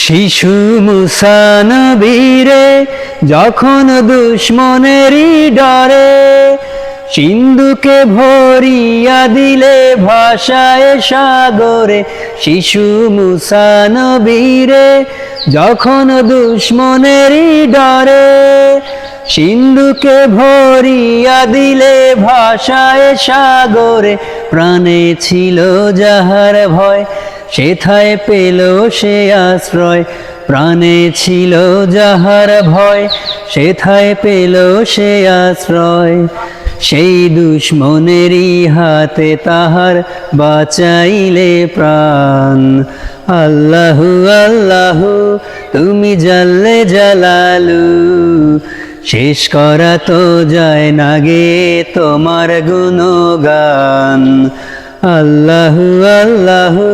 শিশু মুসা নবীরে যখন দুশ্মনেরই ডরে সিন্ধুকে ভরিয়া দিলে ভাষায় সাগরে। শিশু মুসা নবীরে যখন দুশ্মনেরই ডরে সিন্ধুকে ভরিয়া দিলে ভাষায় সাগরে। প্রাণে ছিল যাহার ভয় সেথায় পেল সে আশ্রয়। প্রাণে ছিল যাহার ভয় সেথায় পেল সে আশ্রয়। সেই দুশ্মনেরই হাতে তাহার বাঁচাইলে প্রাণ। আল্লাহু আল্লাহু তুমি জাল্লে জালালু, শেষ করা তো যায় না গে তোমার গুণগান। আল্লাহু আল্লাহু।